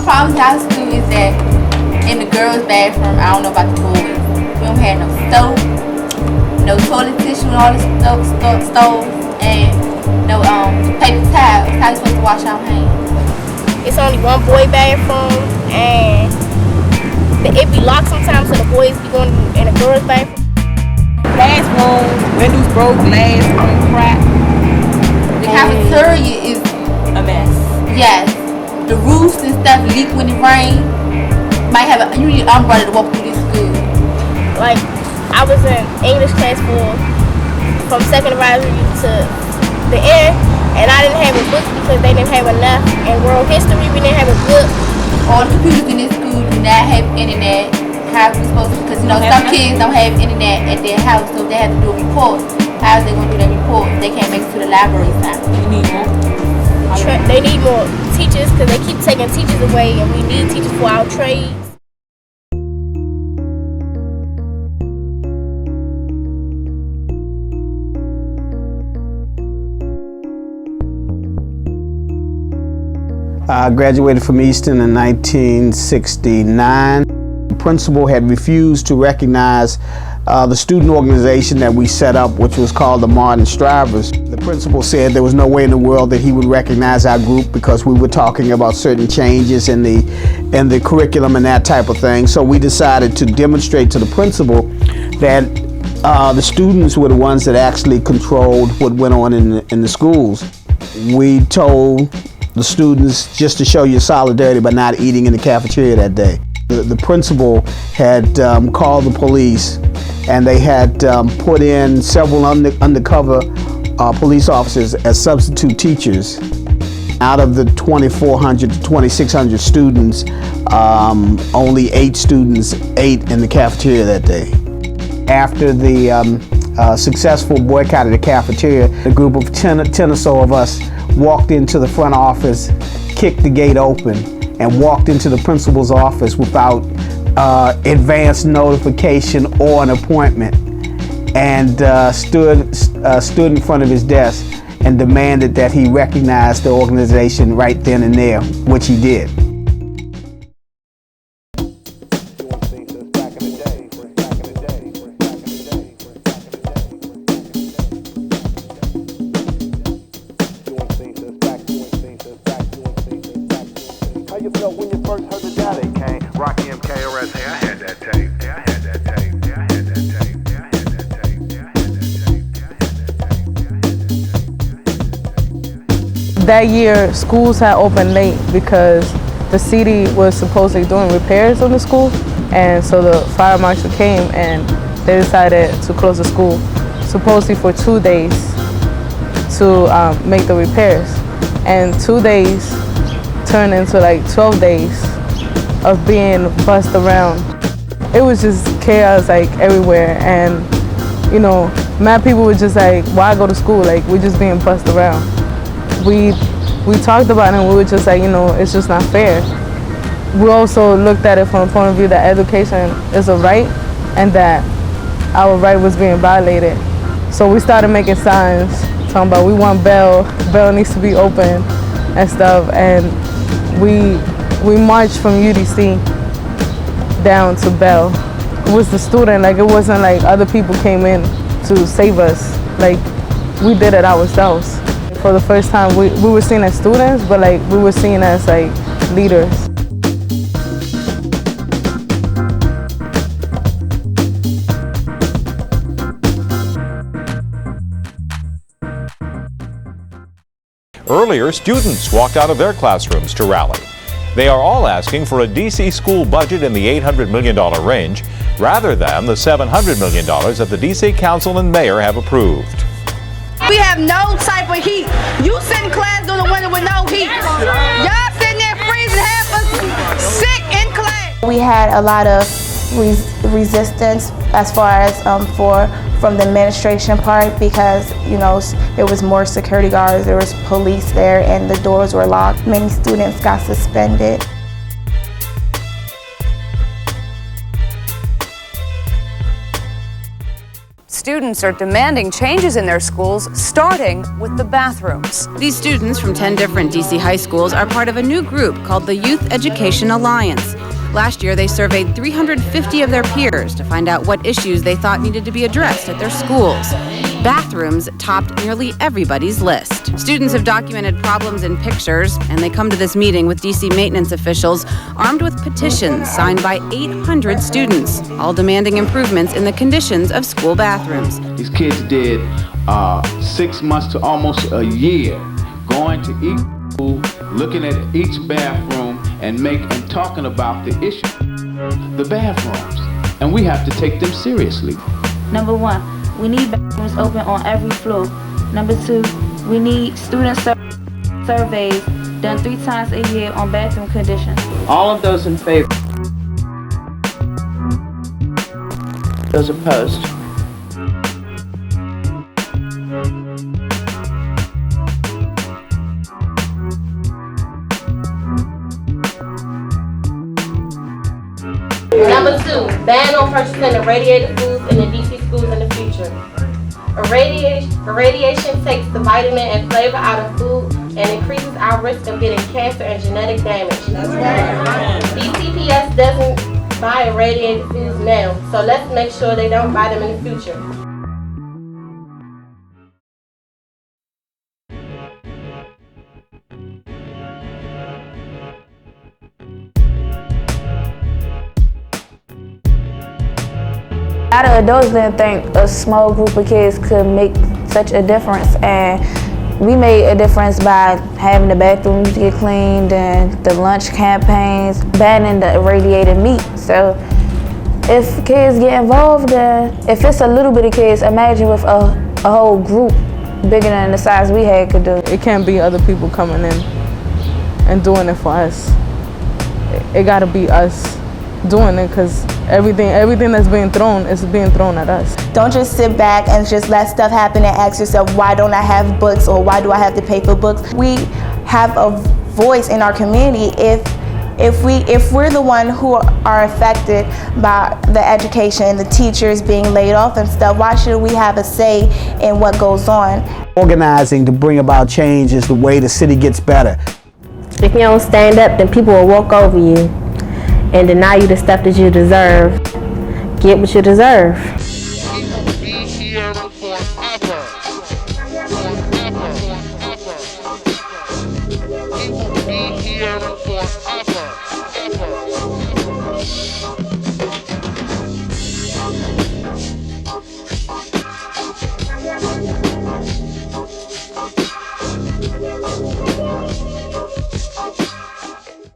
problems in our school is that in the girls' bathroom, I don't know about the boys, we don't have no soap, no toilet tissue and all the stoves, and no paper towels. How you supposed to wash our hands? It's only one boy bathroom, and it be locked sometimes, so the boys be going in the girls' bathroom. Classrooms, windows broke, glass room cracked. The cafeteria is a mess. Yes, the roofs and stuff leak when it rains. You need an umbrella to walk through this school. Like, I was in English class from second advisory to the end, and I didn't have a book because they didn't have enough. In world history, we didn't have a book. All the computers in this school do not have internet. How are we supposed to? Because some kids don't have internet at their house, so they have to do a report. How are they going to do that report if they can't make it to the library time? They need more teachers because they keep taking teachers away, and we need teachers for our trades. I graduated from Easton in 1969. The principal had refused to recognize the student organization that we set up, which was called the Modern Strivers. The principal said there was no way in the world that he would recognize our group because we were talking about certain changes in the curriculum and that type of thing. So we decided to demonstrate to the principal that the students were the ones that actually controlled what went on in the schools. We told the students just to show your solidarity by not eating in the cafeteria that day. The principal had called the police, and they had put in several undercover police officers as substitute teachers. Out of the 2,400 to 2,600 students, only 8 students ate in the cafeteria that day. After the successful boycott of the cafeteria, a group of 10 or so of us walked into the front office, kicked the gate open, and walked into the principal's office without advance notification or an appointment, and stood in front of his desk and demanded that he recognize the organization right then and there, which he did. How you felt when you first heard the daddy came? Rocky MKRS, hey, I had that tape. Hey, I had that tape. Hey, I had that tape. Hey, I had that tape. Hey, I had that tape. That year, schools had opened late because the city was supposedly doing repairs on the school, and so the fire marshal came and they decided to close the school, supposedly for 2 days to make the repairs. And 2 days turned into like 12 days of being bussed around. It was just chaos like everywhere, and you know, mad people were just like, why go to school? Like, we're just being bussed around. We talked about it and we were just like, you know, it's just not fair. We also looked at it from the point of view that education is a right and that our right was being violated. So we started making signs talking about we want Bell needs to be open and stuff, and we marched from UDC down to Bell. It was the student, like it wasn't like other people came in to save us. Like, we did it ourselves. For the first time, we were seen as students, but like we were seen as like leaders. Earlier, students walked out of their classrooms to rally. They are all asking for a DC school budget in the $800 million range rather than the $700 million that the DC Council and Mayor have approved. We have no type of heat. You sit in class during the winter with no heat. Y'all sitting there freezing, half us sick in class. We had a lot of resistance as far as from the administration part, because you know there was more security guards, there was police there, and the doors were locked. Many students got suspended. students are demanding changes in their schools, starting with the bathrooms. These students from 10 different DC high schools are part of a new group called the Youth Education Alliance. Last year, they surveyed 350 of their peers to find out what issues they thought needed to be addressed at their schools. Bathrooms topped nearly everybody's list. Students have documented problems in pictures, and they come to this meeting with DC maintenance officials armed with petitions signed by 800 students, all demanding improvements in the conditions of school bathrooms. These kids did 6 months to almost a year going to each school, looking at each bathroom and talking about the issue, the bathrooms, and we have to take them seriously. Number 1. We need bathrooms open on every floor. Number 2, we need student surveys done 3 times a year on bathroom conditions. All of those in favor? Those opposed? Number 2, ban on purchasing irradiated foods in the DC schools in the future. Irradiation takes the vitamin and flavor out of food and increases our risk of getting cancer and genetic damage. DCPS doesn't buy irradiated foods now, so let's make sure they don't buy them in the future. A lot of adults didn't think a small group of kids could make such a difference, and we made a difference by having the bathrooms get cleaned and the lunch campaigns, banning the irradiated meat. So if kids get involved, if it's a little bit of kids, imagine with a whole group bigger than the size we had could do. It can't be other people coming in and doing it for us. It gotta be us doing it, because everything that's being thrown is being thrown at us. Don't just sit back and just let stuff happen and ask yourself, why don't I have books, or why do I have to pay for books? We have a voice in our community. If we're the one who are affected by the education, the teachers being laid off and stuff, why should we have a say in what goes on? Organizing to bring about change is the way the city gets better. If you don't stand up, then people will walk over you and deny you the stuff that you deserve. Get what you deserve. Forever.